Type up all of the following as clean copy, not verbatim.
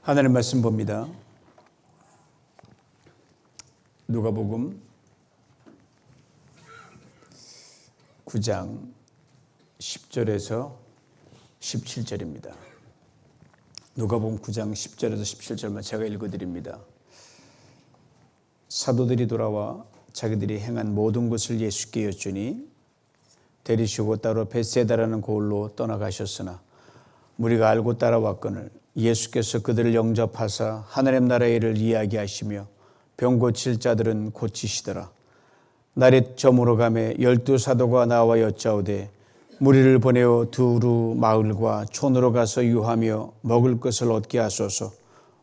하나님 말씀 봅니다. 누가복음 9장 10절에서 17절입니다. 누가복음 9장 10절에서 17절만 제가 읽어드립니다. 사도들이 돌아와 자기들이 행한 모든 것을 예수께 여쭈니 데리시고 따로 벳세다라는 고을로 떠나가셨으나 무리가 알고 따라왔거늘 예수께서 그들을 영접하사 하나님 나라의 일을 이야기하시며 병 고칠 자들은 고치시더라. 날이 저물어가매 12사도가 나와 여짜오되 무리를 보내어 두루 마을과 촌으로 가서 유하며 먹을 것을 얻게 하소서.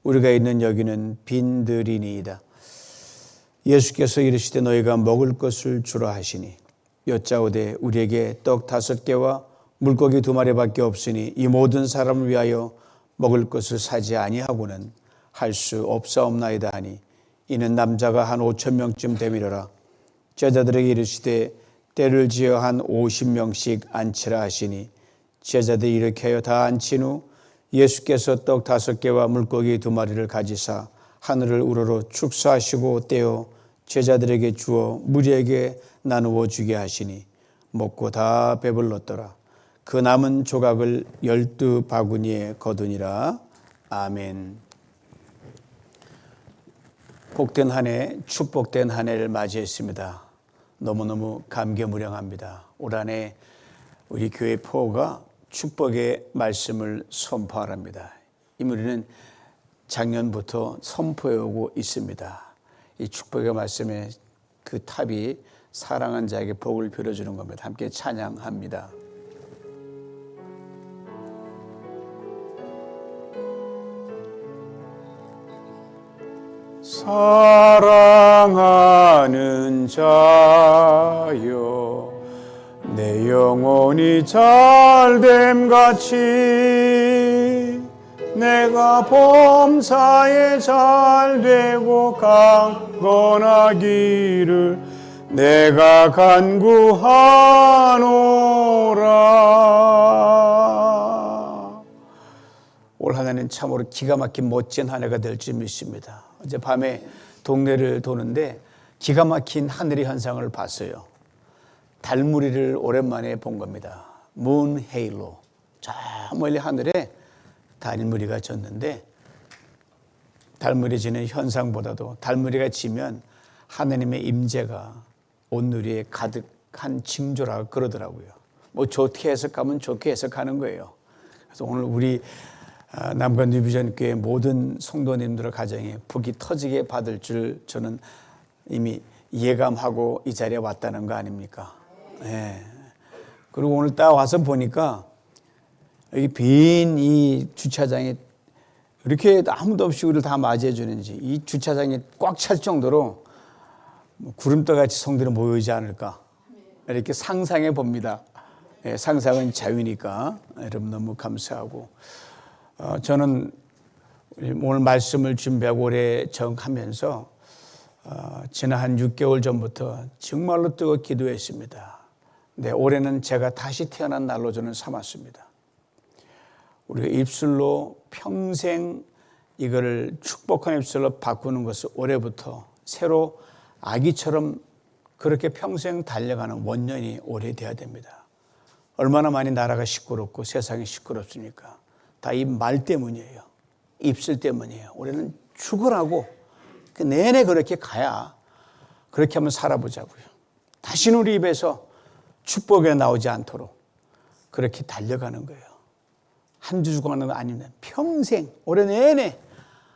우리가 있는 여기는 빈들이니이다. 예수께서 이르시되 너희가 먹을 것을 주라 하시니 여짜오되 우리에게 떡 5개와 물고기 2마리밖에 없으니 이 모든 사람을 위하여 먹을 것을 사지 아니하고는 할 수 없사옵나이다 하니 이는 남자가 한 5,000명쯤 되미러라. 제자들에게 이르시되 때를 지어 한 50명씩 앉히라 하시니 제자들이 이렇게 하여 다 앉힌 후 예수께서 떡 5개와 물고기 2마리를 가지사 하늘을 우러러 축사하시고 떼어 제자들에게 주어 무리에게 나누어 주게 하시니 먹고 다 배불렀더라. 그 남은 조각을 12바구니에 거두니라. 아멘. 복된 한 해, 축복된 한 해를 맞이했습니다. 너무너무 감개무량합니다. 올 한 해 우리 교회 포가 축복의 말씀을 선포하랍니다. 이 무리는 작년부터 선포해오고 있습니다. 이 축복의 말씀의 그 탑이 사랑한 자에게 복을 빌어주는 겁니다. 함께 찬양합니다. 사랑하는 자여 내 영혼이 잘됨같이 내가 범사에 잘되고 강건하기를 내가 간구하노라. 올 한 해는 참으로 기가 막힌 멋진 한 해가 될 줄 믿습니다. 어젯밤에 동네를 도는데 기가 막힌 하늘의 현상을 봤어요. 달무리를 오랜만에 본 겁니다. 문 헤일로. 저 멀리 하늘에 달무리가 졌는데 달무리 지는 현상보다도 달무리가 지면 하나님의 임재가 온누리에 가득한 징조라 그러더라고요. 뭐 좋게 해석하면 좋게 해석하는 거예요. 그래서 오늘 우리 남관 뉴비전 교회 모든 성도님들의 가정에 복이 터지게 받을 줄 저는 이미 예감하고 이 자리에 왔다는 거 아닙니까? 네. 그리고 오늘 딱 와서 보니까 여기 빈 이 주차장에 이렇게 아무도 없이 우리를 다 맞이해 주는지 이 주차장이 꽉 찰 정도로 구름떠같이 성들이 모이지 않을까 이렇게 상상해 봅니다. 네, 상상은 자유니까 여러분 너무 감사하고 저는 오늘 말씀을 준비하고 오래 정하면서 지난 한 6개월 전부터 정말로 뜨겁게 기도했습니다. 네, 올해는 제가 다시 태어난 날로 저는 삼았습니다. 우리가 입술로 평생 이거를 축복한 입술로 바꾸는 것을 올해부터 새로 아기처럼 그렇게 평생 달려가는 원년이 오래돼야 됩니다. 얼마나 많이 나라가 시끄럽고 세상이 시끄럽습니까? 다 이 말 때문이에요. 입술 때문이에요. 올해는 죽으라고 내내 그렇게 가야 그렇게 한번 살아보자고요. 다시는 우리 입에서 축복이 나오지 않도록 그렇게 달려가는 거예요. 한 주 주간은 아니면 평생 올해 내내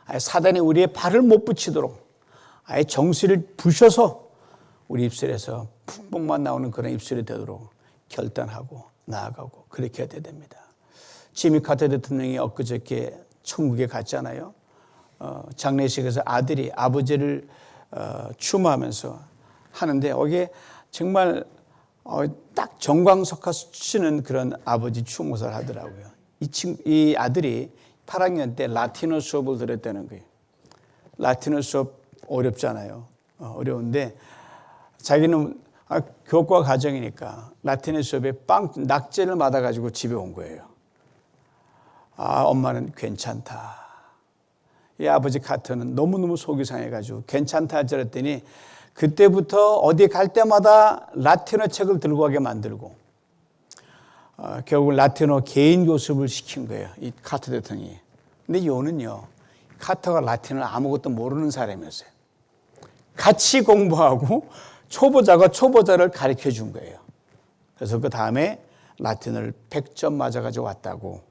아예 사단이 우리의 발을 못 붙이도록 아예 정수를 부셔서 우리 입술에서 풍복만 나오는 그런 입술이 되도록 결단하고 나아가고 그렇게 해야 됩니다. 지미 카터 대통령이 엊그저께 천국에 갔잖아요. 장례식에서 아들이 아버지를 추모하면서 하는데 이게 정말 딱 정광석화시는 그런 아버지 추모사를 하더라고요. 이 아들이 8학년 때 라틴어 수업을 들었다는 거예요. 라틴어 수업 어렵잖아요. 어려운데 자기는 교과 과정이니까 라틴어 수업에 낙제를 받아가지고 집에 온 거예요. 엄마는 괜찮다. 이 아버지 카터는 너무너무 속이 상해가지고 괜찮다 하더랬더니 그때부터 어디 갈 때마다 라틴어 책을 들고 가게 만들고 결국 라틴어 개인 교습을 시킨 거예요. 이 카터 대통령이. 근데 요는요, 카터가 라틴어를 아무것도 모르는 사람이었어요. 같이 공부하고 초보자가 초보자를 가르쳐 준 거예요. 그래서 그 다음에 라틴어를 100점 맞아가지고 왔다고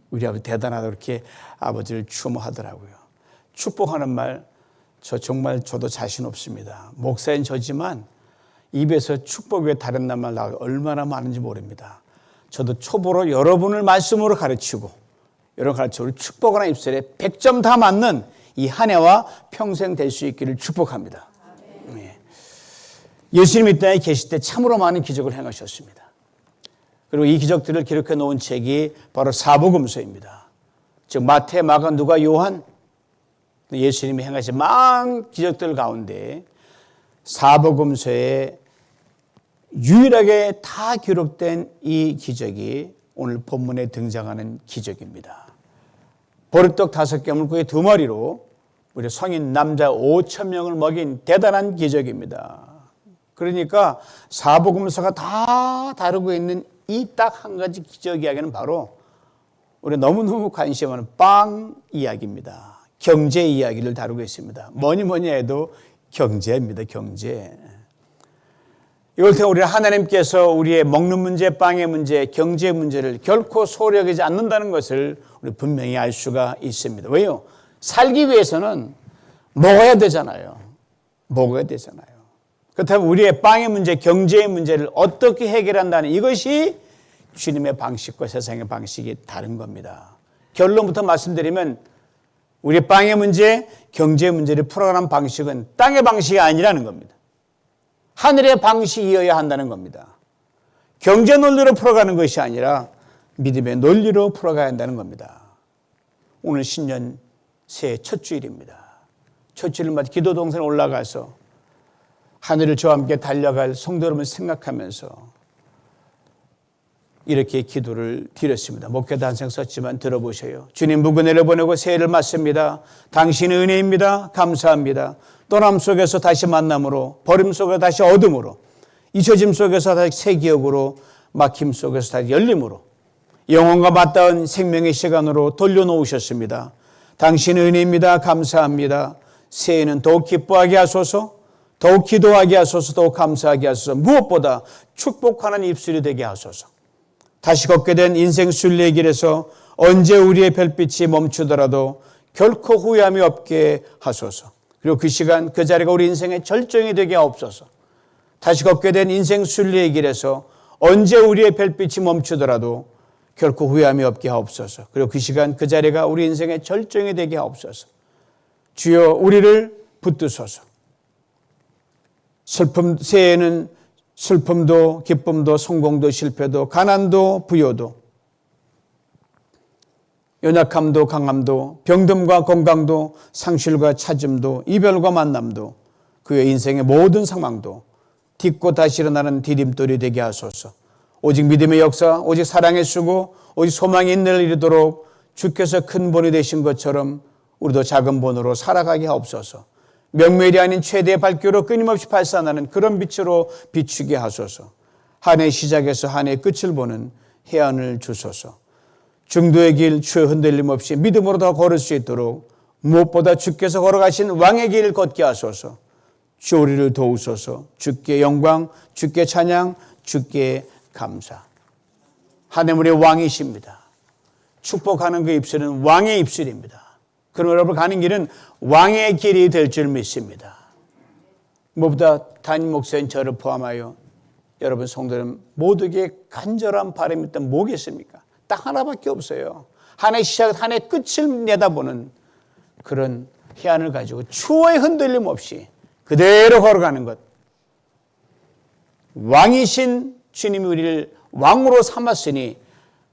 우리 아버지 대단하다 그렇게 아버지를 추모하더라고요. 축복하는 말 정말 저도 자신 없습니다. 목사인 저지만 입에서 축복 외에 다른 말 나오고 얼마나 많은지 모릅니다. 저도 초보로 여러분을 말씀으로 가르치고 여러분 가르치고 축복하나 입술에 100점 다 맞는 이 한 해와 평생 될 수 있기를 축복합니다. 네. 예수님 이 땅에 계실 때 참으로 많은 기적을 행하셨습니다. 그리고 이 기적들을 기록해 놓은 책이 바로 사복음서입니다. 즉 마태, 마가, 누가, 요한 예수님이 행하신 많은 기적들 가운데 사복음서에 유일하게 다 기록된 이 기적이 오늘 본문에 등장하는 기적입니다. 보리떡 5개, 물고기 2마리로 우리 성인 남자 5,000명을 먹인 대단한 기적입니다. 그러니까 사복음서가 다 다루고 있는 이 딱 한 가지 기적 이야기는 바로 우리 너무너무 관심 많은 빵 이야기입니다. 경제 이야기를 다루고 있습니다. 뭐니 해도 경제입니다. 경제. 이럴 때 우리 하나님께서 우리의 먹는 문제, 빵의 문제, 경제 문제를 결코 소홀히 여기지 않는다는 것을 우리 분명히 알 수가 있습니다. 왜요? 살기 위해서는 먹어야 되잖아요. 먹어야 되잖아요. 그렇다면 우리의 빵의 문제, 경제의 문제를 어떻게 해결한다는 이것이 주님의 방식과 세상의 방식이 다른 겁니다. 결론부터 말씀드리면 우리 빵의 문제, 경제의 문제를 풀어가는 방식은 땅의 방식이 아니라는 겁니다. 하늘의 방식이어야 한다는 겁니다. 경제 논리로 풀어가는 것이 아니라 믿음의 논리로 풀어가야 한다는 겁니다. 오늘 신년 새해 첫 주일입니다. 첫 주일을 맞아 기도 동산에 올라가서 하늘을 저와 함께 달려갈 성도 여러분을 생각하면서 이렇게 기도를 드렸습니다. 목회도 한생 썼지만 들어보세요. 주님 무근혜를 보내고 새해를 맞습니다. 당신의 은혜입니다. 감사합니다. 떠남 속에서 다시 만남으로, 버림 속에서 다시 어둠으로, 잊혀짐 속에서 다시 새 기억으로, 막힘 속에서 다시 열림으로 영혼과 맞닿은 생명의 시간으로 돌려놓으셨습니다. 당신의 은혜입니다. 감사합니다. 새해는 더욱 기뻐하게 하소서, 더욱 기도하게 하소서, 더욱 감사하게 하소서, 무엇보다 축복하는 입술이 되게 하소서. 다시 걷게 된 인생 순례의 길에서 언제 우리의 별빛이 멈추더라도 결코 후회함이 없게 하소서. 그리고 그 시간 그 자리가 우리 인생의 절정이 되게 하옵소서. 다시 걷게 된 인생 순례의 길에서 언제 우리의 별빛이 멈추더라도 결코 후회함이 없게 하옵소서. 그리고 그 시간 그 자리가 우리 인생의 절정이 되게 하옵소서. 주여 우리를 붙드소서. 새해에는 슬픔도 기쁨도 성공도 실패도 가난도 부요도 연약함도 강함도 병듦과 건강도 상실과 찾음도 이별과 만남도 그의 인생의 모든 상황도 딛고 다시 일어나는 디딤돌이 되게 하소서. 오직 믿음의 역사, 오직 사랑의 수고, 오직 소망이 있는 이르도록 주께서 큰 본이 되신 것처럼 우리도 작은 본으로 살아가게 하옵소서. 명멸이 아닌 최대의 발교로 끊임없이 발산하는 그런 빛으로 비추게 하소서. 한 해 시작에서 한 해 끝을 보는 해안을 주소서. 중도의 길 주의 흔들림 없이 믿음으로 더 걸을 수 있도록 무엇보다 주께서 걸어가신 왕의 길을 걷게 하소서. 주 우리를 도우소서. 주께 영광, 주께 찬양, 주께 감사. 하늘의 왕이십니다. 축복하는 그 입술은 왕의 입술입니다. 그럼 여러분 가는 길은 왕의 길이 될 줄 믿습니다. 무엇보다 담임 목사인 저를 포함하여 여러분 성도는 모두에게 간절한 바람이 있다면 뭐겠습니까? 딱 하나밖에 없어요. 한 해 시작, 한 해 끝을 내다보는 그런 해안을 가지고 추워의 흔들림 없이 그대로 걸어가는 것. 왕이신 주님이 우리를 왕으로 삼았으니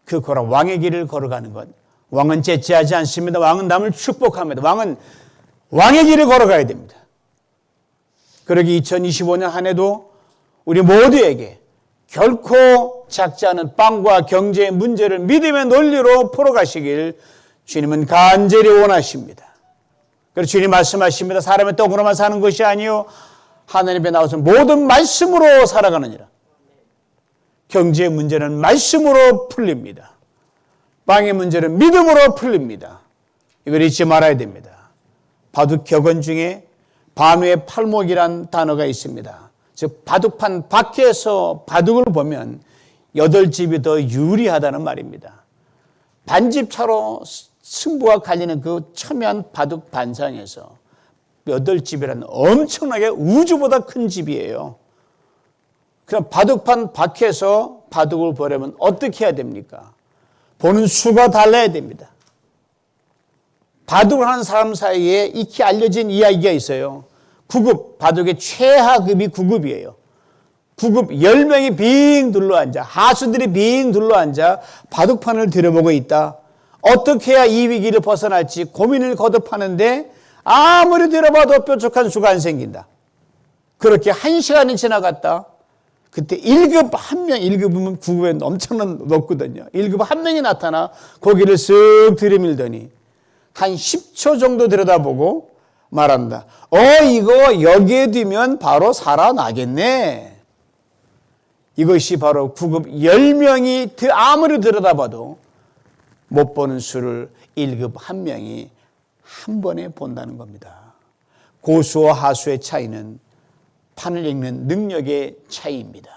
그 왕의 길을 걸어가는 것. 왕은 째째하지 않습니다. 왕은 남을 축복합니다. 왕은 왕의 길을 걸어가야 됩니다. 그러기 2025년 한 해도 우리 모두에게 결코 작지 않은 빵과 경제의 문제를 믿음의 논리로 풀어가시길 주님은 간절히 원하십니다. 그래서 주님 말씀하십니다. 사람의 떡으로만 사는 것이 아니요 하나님의 나와서 모든 말씀으로 살아가느니라. 경제의 문제는 말씀으로 풀립니다. 빵의 문제는 믿음으로 풀립니다. 이걸 잊지 말아야 됩니다. 바둑 격언 중에 반우의 팔목이란 단어가 있습니다. 즉 바둑판 밖에서 바둑을 보면 8집이 더 유리하다는 말입니다. 반집차로 승부가 갈리는 그 첨예한 바둑 반상에서 8집이라는 엄청나게 우주보다 큰 집이에요. 그럼 바둑판 밖에서 바둑을 보려면 어떻게 해야 됩니까? 보는 수가 달라야 됩니다. 바둑을 하는 사람 사이에 익히 알려진 이야기가 있어요. 9급, 바둑의 최하급이 9급이에요. 9급 10명이 빙 둘러앉아, 하수들이 빙 둘러앉아 바둑판을 들여보고 있다. 어떻게 해야 이 위기를 벗어날지 고민을 거듭하는데 아무리 들여봐도 뾰족한 수가 안 생긴다. 그렇게 1시간이 지나갔다. 그때 1급 한 명, 1급이면 9급에 엄청난 높거든요. 1급 한 명이 나타나 고개를 쓱 들이밀더니 한 10초 정도 들여다보고 말한다. 이거 여기에 두면 바로 살아나겠네. 이것이 바로 9급 10명이 아무리 들여다봐도 못 보는 수를 1급 한 명이 한 번에 본다는 겁니다. 고수와 하수의 차이는 판을 읽는 능력의 차이입니다.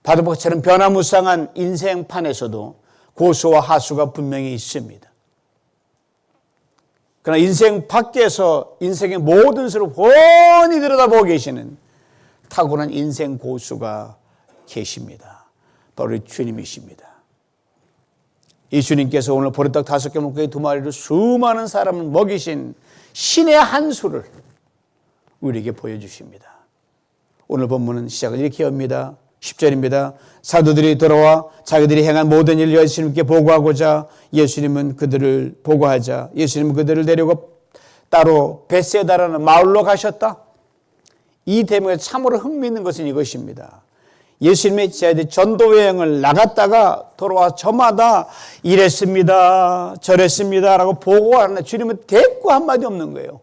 바둑처럼 변화무쌍한 인생판에서도 고수와 하수가 분명히 있습니다. 그러나 인생 밖에서 인생의 모든 수를 훤히 들여다보고 계시는 탁월한 인생 고수가 계십니다. 바로 주님이십니다. 이 주님께서 오늘 보리떡 5개 물고기 2마리로 수많은 사람을 먹이신 신의 한 수를 우리에게 보여주십니다. 오늘 본문은 시작을 이렇게 합니다. 10절입니다. 사도들이 돌아와 자기들이 행한 모든 일을 예수님께 보고하고자 예수님은 그들을 보고하자 예수님은 그들을 데리고 따로 벳세다라는 마을로 가셨다. 이 대목에 참으로 흥미있는 것은 이것입니다. 예수님의 제자들이 전도 여행을 나갔다가 돌아와 저마다 이랬습니다, 저랬습니다 라고 보고하는데 주님은 대꾸 한마디 없는 거예요.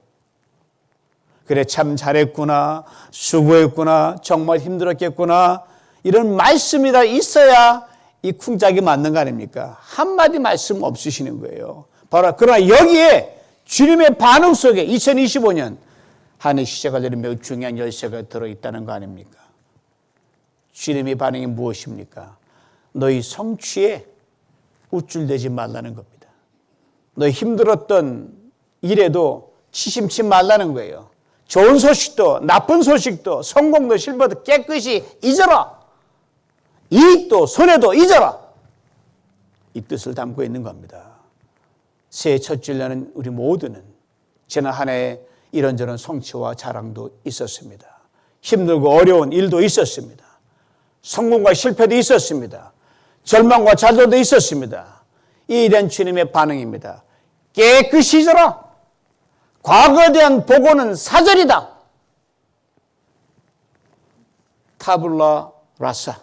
그래 참 잘했구나, 수고했구나, 정말 힘들었겠구나 이런 말씀이 다 있어야 이 쿵짝이 맞는 거 아닙니까? 한마디 말씀 없으시는 거예요. 바로 그러나 여기에 주님의 반응 속에 2025년 한 해 시작할 때는 매우 중요한 열쇠가 들어있다는 거 아닙니까? 주님의 반응이 무엇입니까? 너희 성취에 우쭐대지 말라는 겁니다. 너희 힘들었던 일에도 치심치 말라는 거예요. 좋은 소식도 나쁜 소식도 성공도 실패도 깨끗이 잊어라. 이익도 손해도 잊어라. 이 뜻을 담고 있는 겁니다. 새해 첫 주일날은 우리 모두는 지난 한 해에 이런저런 성취와 자랑도 있었습니다. 힘들고 어려운 일도 있었습니다. 성공과 실패도 있었습니다. 절망과 좌절도 있었습니다. 이에 대한 주님의 반응입니다. 깨끗이 잊어라. 과거에 대한 보고는 사절이다. 타블라 라사.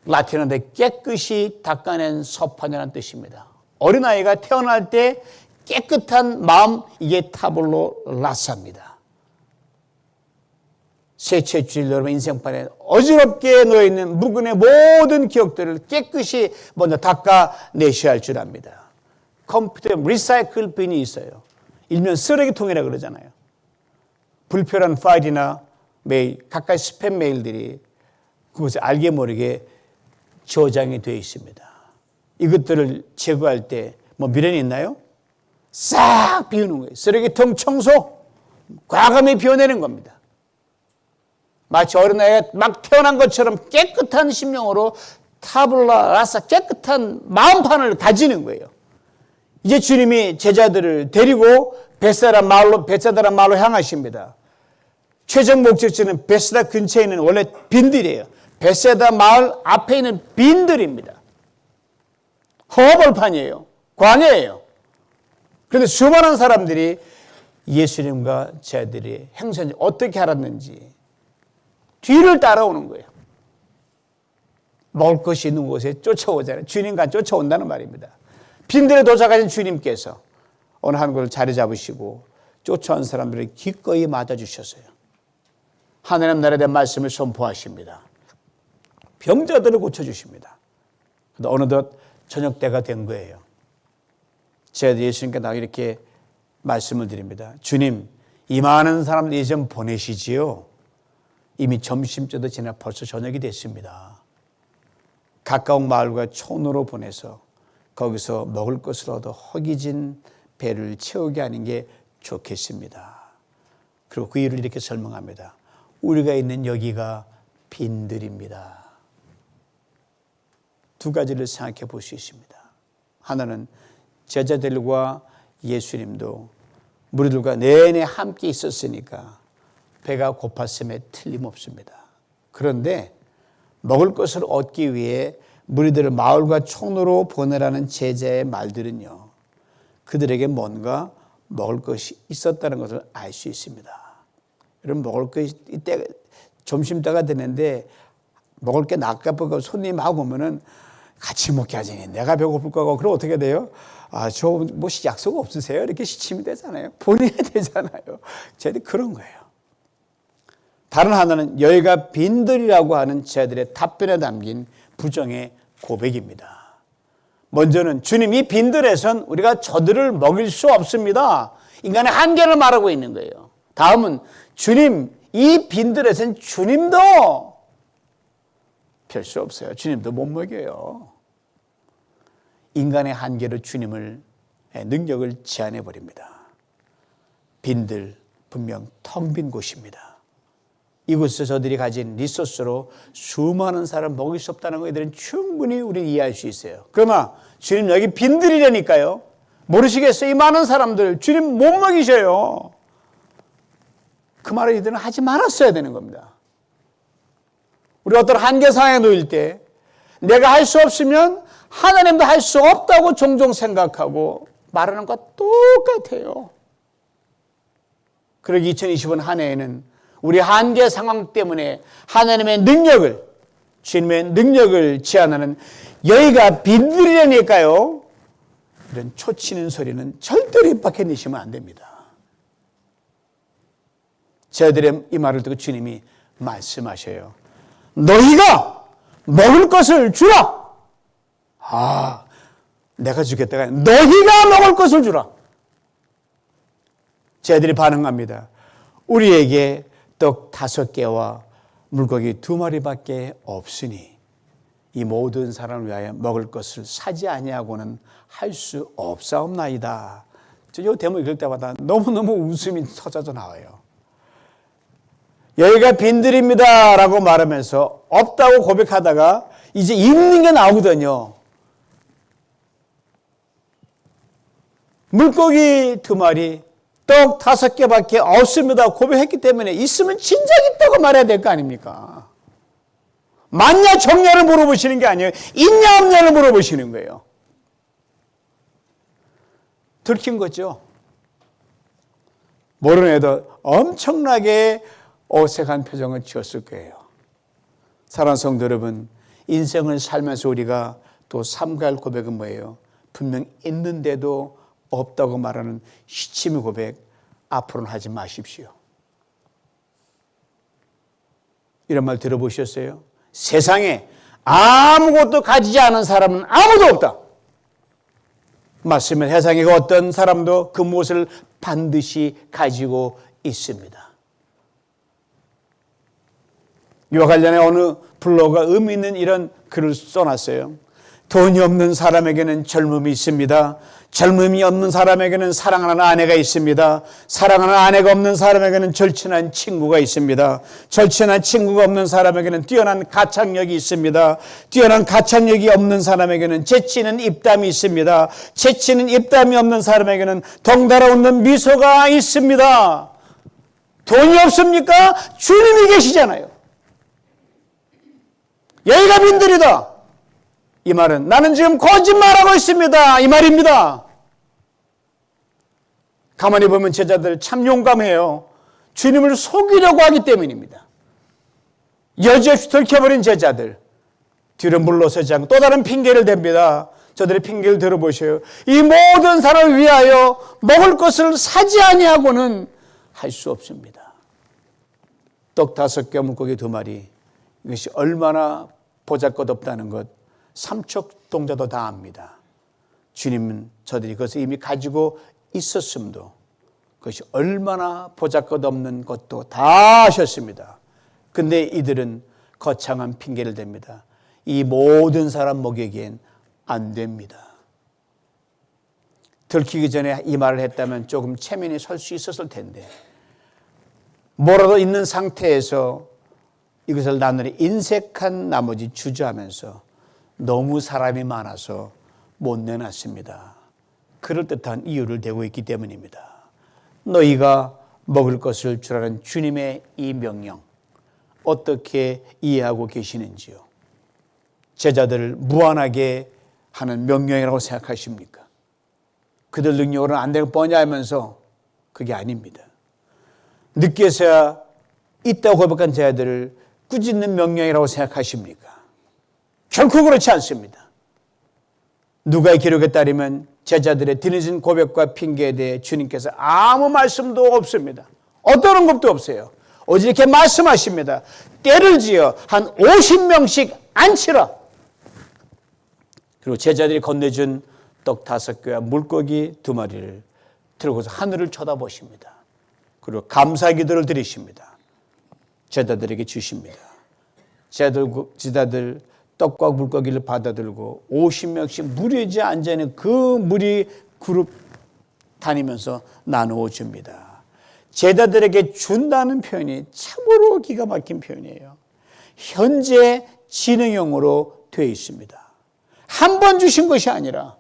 라틴어인데 깨끗이 닦아낸 서판이라는 뜻입니다. 어린아이가 태어날 때 깨끗한 마음, 이게 타블로 라사입니다. 셋째 주일 여러분 인생판에 어지럽게 놓여있는 묵은의 모든 기억들을 깨끗이 먼저 닦아내셔야 할 줄 압니다. 컴퓨터에 리사이클 빈이 있어요. 일명 쓰레기통이라고 그러잖아요. 불필요한 파일이나 메일, 가까이 스팸 메일들이 그것에 알게 모르게 저장이 되어 있습니다. 이것들을 제거할 때 뭐 미련이 있나요? 싹 비우는 거예요. 쓰레기통 청소, 과감히 비워내는 겁니다. 마치 어린아이가 막 태어난 것처럼 깨끗한 심령으로 타블라 라사 깨끗한 마음판을 다지는 거예요. 이제 주님이 제자들을 데리고 벳사다란 마을로 향하십니다. 최종 목적지는 벳사다 근처에 있는 원래 빈들이에요. 벳사다 마을 앞에 있는 빈들입니다. 허벌판이에요. 광야예요. 그런데 수많은 사람들이 예수님과 제자들이 행선을 어떻게 알았는지 뒤를 따라오는 거예요. 먹을 것이 있는 곳에 쫓아오잖아요. 주님과 쫓아온다는 말입니다. 빈들에 도착하신 주님께서 어느 한 곳을 자리 잡으시고 쫓아온 사람들을 기꺼이 맞아주셨어요. 하나님 나라에 대한 말씀을 선포하십니다. 병자들을 고쳐주십니다. 어느덧 저녁 때가 된 거예요. 제가 예수님께 나 이렇게 말씀을 드립니다. 주님, 이 많은 사람들 이제 좀 보내시지요. 이미 점심때도 지나 벌써 저녁이 됐습니다. 가까운 마을과 촌으로 보내서 거기서 먹을 것을 얻어 허기진 배를 채우게 하는 게 좋겠습니다. 그리고 그 일을 이렇게 설명합니다. 우리가 있는 여기가 빈들입니다. 두 가지를 생각해 볼 수 있습니다. 하나는 제자들과 예수님도 무리들과 내내 함께 있었으니까 배가 고팠음에 틀림없습니다. 그런데 먹을 것을 얻기 위해 무리들을 마을과 촌으로 보내라는 제자의 말들은요, 그들에게 뭔가 먹을 것이 있었다는 것을 알 수 있습니다. 여러분, 먹을 것이 이때 점심때가 되는데 먹을 게 낚아보고 손님하고 오면은 같이 먹게 하지. 내가 배고플 거고. 그럼 어떻게 돼요? 저 뭐 약속 없으세요? 이렇게 시침이 되잖아요. 보내야 되잖아요. 쟤들이 그런 거예요. 다른 하나는 여기가 빈들이라고 하는 제들의 답변에 담긴 부정의 고백입니다. 먼저는 주님, 이 빈들에선 우리가 저들을 먹일 수 없습니다. 인간의 한계를 말하고 있는 거예요. 다음은 주님, 이 빈들에선 주님도 별 수 없어요. 주님도 못 먹여요. 인간의 한계로 주님을 능력을 제한해 버립니다. 빈들, 분명 텅 빈 곳입니다. 이곳에서 저들이 가진 리소스로 수많은 사람 먹일 수 없다는 거 이들은 충분히 우리는 이해할 수 있어요. 그러나 주님, 여기 빈들이라니까요. 모르시겠어요? 이 많은 사람들 주님 못 먹이셔요. 그 말을 이들은 하지 말았어야 되는 겁니다. 우리 어떤 한계 상황에 놓일 때 내가 할 수 없으면 하나님도 할 수 없다고 종종 생각하고 말하는 것과 똑같아요. 그러기 2020년 한 해에는 우리 한계 상황 때문에 하나님의 능력을, 주님의 능력을 제한하는 여기가 빈들이라니까요. 이런 초치는 소리는 절대로 입 밖에 내시면 안 됩니다. 저희들의 이 말을 듣고 주님이 말씀하셔요. 너희가 먹을 것을 주라. 내가 주겠다가 너희가 먹을 것을 주라. 저희들이 반응합니다. 우리에게 떡 5개와 물고기 2마리밖에 없으니 이 모든 사람을 위하여 먹을 것을 사지 아니하고는 할 수 없사옵나이다. 이 대목 읽을 때마다 너무너무 웃음이 터져서 나와요. 여기가 빈들입니다 라고 말하면서 없다고 고백하다가 이제 있는 게 나오거든요. 물고기 2마리, 떡 5개밖에 없습니다 고백했기 때문에 있으면 진작 있다고 말해야 될 거 아닙니까? 맞냐 정냐를 물어보시는 게 아니에요. 있냐 없냐를 물어보시는 거예요. 들킨 거죠. 모르는 애도 엄청나게 어색한 표정을 지었을 거예요. 사랑하는 성도 여러분, 인생을 살면서 우리가 또 삼가할 고백은 뭐예요? 분명 있는데도 없다고 말하는 시치미 고백 앞으로는 하지 마십시오. 이런 말 들어보셨어요? 세상에 아무것도 가지지 않은 사람은 아무도 없다. 맞습니다. 세상에 어떤 사람도 그 무엇을 반드시 가지고 있습니다. 이와 관련해 어느 블로거가 의미 있는 이런 글을 써놨어요. 돈이 없는 사람에게는 젊음이 있습니다. 젊음이 없는 사람에게는 사랑하는 아내가 있습니다. 사랑하는 아내가 없는 사람에게는 절친한 친구가 있습니다. 절친한 친구가 없는 사람에게는 뛰어난 가창력이 있습니다. 뛰어난 가창력이 없는 사람에게는 재치있는 입담이 있습니다. 재치있는 입담이 없는 사람에게는 덩달아 웃는 미소가 있습니다. 돈이 없습니까? 주님이 계시잖아요. 여기가 빈들이다. 이 말은 나는 지금 거짓말하고 있습니다. 이 말입니다. 가만히 보면 제자들 참 용감해요. 주님을 속이려고 하기 때문입니다. 여지없이 들켜버린 제자들 뒤로 물러서지 않고 또 다른 핑계를 댑니다. 저들의 핑계를 들어보셔요. 이 모든 사람을 위하여 먹을 것을 사지 아니하고는 할 수 없습니다. 떡 5개, 물고기 2마리, 이것이 얼마나 보잘것없다는 것 삼척동자도 다 압니다. 주님은 저들이 그것을 이미 가지고 있었음도 그것이 얼마나 보잘것없는 것도 다 아셨습니다. 근데 이들은 거창한 핑계를 댑니다. 이 모든 사람 먹이기엔 안 됩니다. 들키기 전에 이 말을 했다면 조금 체면이 설 수 있었을 텐데 뭐라도 있는 상태에서 이것을 나누니 인색한 나머지 주저하면서 너무 사람이 많아서 못 내놨습니다. 그럴듯한 이유를 대고 있기 때문입니다. 너희가 먹을 것을 주라는 주님의 이 명령 어떻게 이해하고 계시는지요? 제자들을 무한하게 하는 명령이라고 생각하십니까? 그들 능력으로는 안 되는 뻔히 알면서 그게 아닙니다. 늦게서야 있다고 고백한 제자들을 꾸짖는 명령이라고 생각하십니까? 결코 그렇지 않습니다. 누가의 기록에 따르면 제자들의 뒤늦은 고백과 핑계에 대해 주님께서 아무 말씀도 없습니다. 어떤 언급도 없어요. 오직 이렇게 말씀하십니다. 때를 지어 한 50명씩 앉히라. 그리고 제자들이 건네준 떡 5개와 물고기 2마리를 들고서 하늘을 쳐다보십니다. 그리고 감사 기도를 드리십니다. 제자들에게 주십니다. 제자들 떡과 물고기를 받아들고 50명씩 무리지 앉아있는 그 무리 그룹 다니면서 나누어 줍니다. 제자들에게 준다는 표현이 참으로 기가 막힌 표현이에요. 현재 진행형으로 되어 있습니다. 한 번 주신 것이 아니라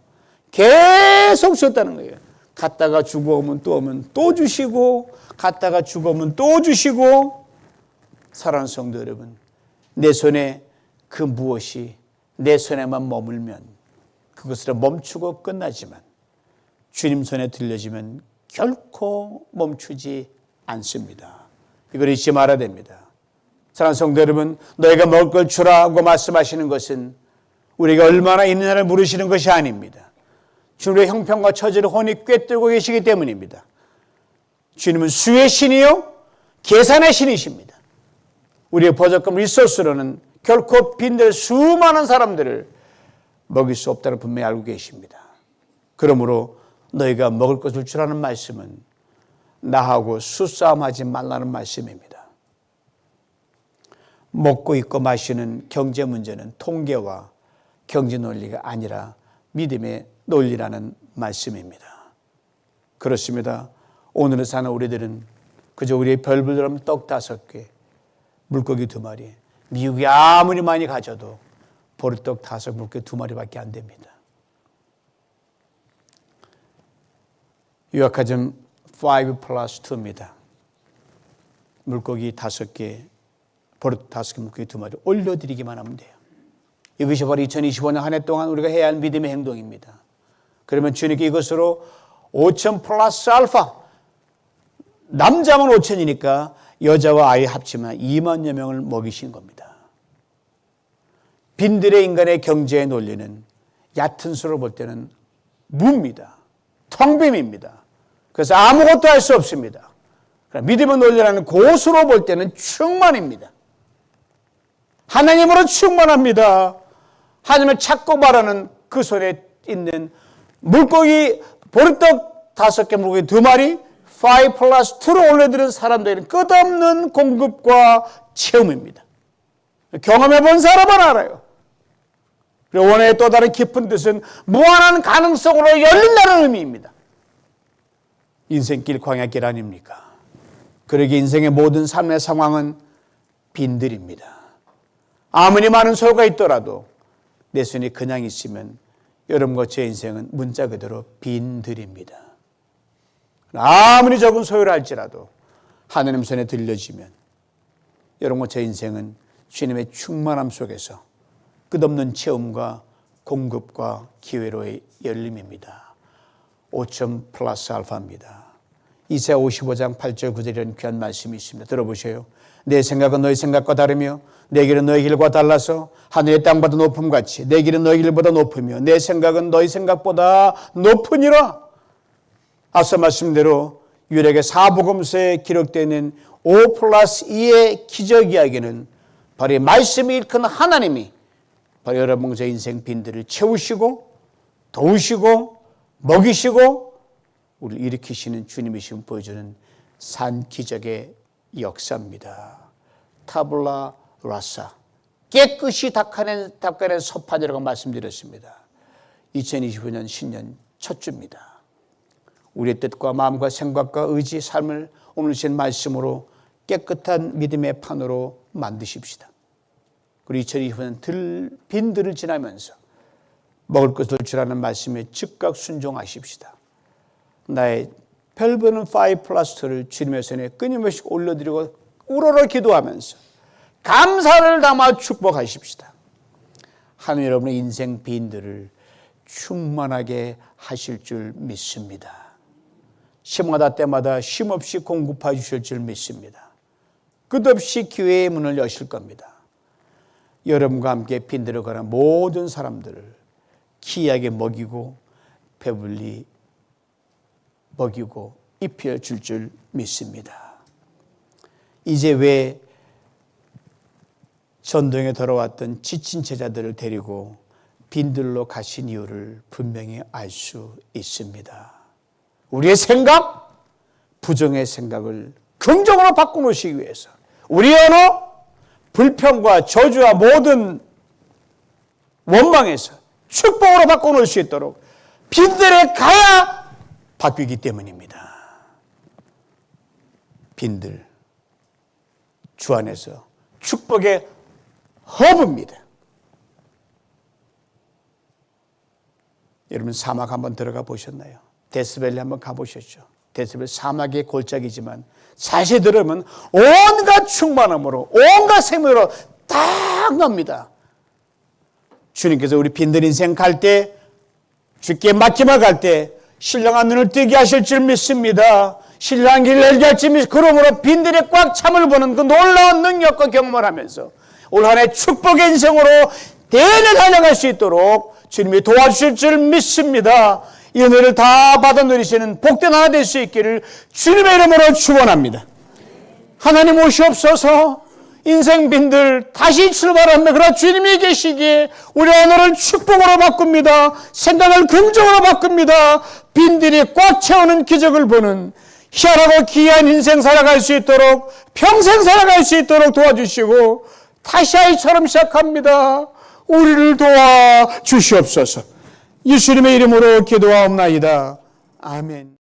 계속 주셨다는 거예요. 갔다가 주고 오면 또 오면 또 주시고 갔다가 주고 오면 또 주시고. 사랑하는 성도 여러분, 내 손에 그 무엇이 내 손에만 머물면 그것으로 멈추고 끝나지만 주님 손에 들려지면 결코 멈추지 않습니다. 이걸 잊지 말아야 됩니다. 사랑하는 성도 여러분, 너희가 먹을 걸 주라고 말씀하시는 것은 우리가 얼마나 있느냐를 물으시는 것이 아닙니다. 주님의 형편과 처지를 훤히 꿰뚫고 계시기 때문입니다. 주님은 수의 신이요 계산의 신이십니다. 우리의 버젓금 리소스로는 결코 빈들 수많은 사람들을 먹일 수 없다는 분명히 알고 계십니다. 그러므로 너희가 먹을 것을 주라는 말씀은 나하고 수싸움하지 말라는 말씀입니다. 먹고 입고 마시는 경제 문제는 통계와 경제 논리가 아니라 믿음의 논리라는 말씀입니다. 그렇습니다. 오늘을 사는 우리들은 그저 우리의 별불들은 떡 5개, 물고기 2마리, 미국이 아무리 많이 가져도 보리떡 5, 물고기 2마리밖에 안 됩니다. 요약하자면 5+2입니다. 물고기 5개, 보리떡 5개, 물고기 2마리 올려드리기만 하면 돼요. 이것이 바로 2025년 한 해 동안 우리가 해야 할 믿음의 행동입니다. 그러면 주님께 이것으로 5,000 플러스 알파, 남자만 5,000이니까 여자와 아이 합치면 2만여 명을 먹이신 겁니다. 빈들의 인간의 경제의 논리는 얕은 수로 볼 때는 무입니다. 텅빔입니다. 그래서 아무것도 할 수 없습니다. 믿음의 논리라는 고수로 볼 때는 충만입니다. 하나님으로 충만합니다. 하나님을 찾고 바라는 그 손에 있는 물고기, 보리떡 5개, 물고기 2마리, 5+2로 올려드린 사람들에게는 끝없는 공급과 체험입니다. 경험해 본 사람은 알아요. 그리고 원어의 또 다른 깊은 뜻은 무한한 가능성으로 열린다는 의미입니다. 인생길, 광야길 아닙니까? 그러기에 인생의 모든 삶의 상황은 빈들입니다. 아무리 많은 소유가 있더라도 내 손이 그냥 있으면 여러분과 제 인생은 문자 그대로 빈들입니다. 아무리 적은 소유를 할지라도 하나님 손에 들려지면 여러분과 제 인생은 주님의 충만함 속에서 끝없는 체험과 공급과 기회로의 열림입니다. 5,000 플러스 알파입니다. 이사야 55장 8절 9절 이런 귀한 말씀이 있습니다. 들어보세요. 내 생각은 너희 생각과 다르며 내 길은 너희 길과 달라서 하늘의 땅보다 높음같이 내 길은 너희 길보다 높으며 내 생각은 너희 생각보다 높으니라. 앞서 말씀대로 유일하게 사복음서에 기록되는 5+2의 기적 이야기는 바로 이 말씀이 일컫는 하나님이 바로 여러분의 인생 빈들을 채우시고 도우시고 먹이시고 우리를 일으키시는 주님이심을 보여주는 산 기적의 역사입니다. 타블라 라사, 깨끗이 닦아낸 서판이라고 말씀드렸습니다. 2025년 신년 첫 주입니다. 우리의 뜻과 마음과 생각과 의지, 삶을 오늘 주신 말씀으로 깨끗한 믿음의 판으로 만드십시다. 그리고 2025년 빈들을 지나면서 먹을 것을 주라는 말씀에 즉각 순종하십시다. 나의 별보는 5+2를 주님의 손에 끊임없이 올려드리고 우러러 기도하면서 감사를 담아 축복하십시다. 하나님 여러분의 인생 빈들을 충만하게 하실 줄 믿습니다. 시마다 때마다 쉼없이 공급해 주실 줄 믿습니다. 끝없이 기회의 문을 여실 겁니다. 여러분과 함께 빈들어 가는 모든 사람들을 기이하게 먹이고 배불리 먹이고 입혀 줄 줄 믿습니다. 이제 왜 전도에 돌아왔던 지친 제자들을 데리고 빈들로 가신 이유를 분명히 알 수 있습니다. 우리의 생각, 부정의 생각을 긍정으로 바꿔놓으시기 위해서 우리의 언어, 불평과 저주와 모든 원망에서 축복으로 바꿔놓을 수 있도록 빈들에 가야 바뀌기 때문입니다. 빈들, 주 안에서 축복의 허브입니다. 여러분 사막 한번 들어가 보셨나요? 데스밸리 한번 가보셨죠? 데스밸리 사막의 골짜기지만 사실 들으면 온갖 충만함으로 온갖 생명으로 딱 납니다. 주님께서 우리 빈들 인생 갈 때 주께 맡기만 갈 때 신령한 눈을 뜨게 하실 줄 믿습니다. 신령한 길을 열게 할 줄 믿습니다. 그러므로 빈들에 꽉 참을 보는 그 놀라운 능력과 경험을 하면서 올 한 해 축복의 인생으로 대대 달려갈 수 있도록 주님이 도와주실 줄 믿습니다. 이 은혜를 다 받아 누리시는 복된 하나 될 수 있기를 주님의 이름으로 축원합니다. 하나님 오시옵소서. 인생 빈들 다시 출발합니다. 그러나 주님이 계시기에 우리 오늘을 축복으로 바꿉니다. 생각을 긍정으로 바꿉니다. 빈들이 꽉 채우는 기적을 보는 희한하고 귀한 인생 살아갈 수 있도록 평생 살아갈 수 있도록 도와주시고 다시 아이처럼 시작합니다. 우리를 도와주시옵소서. 예수님의 이름으로 기도하옵나이다. 아멘.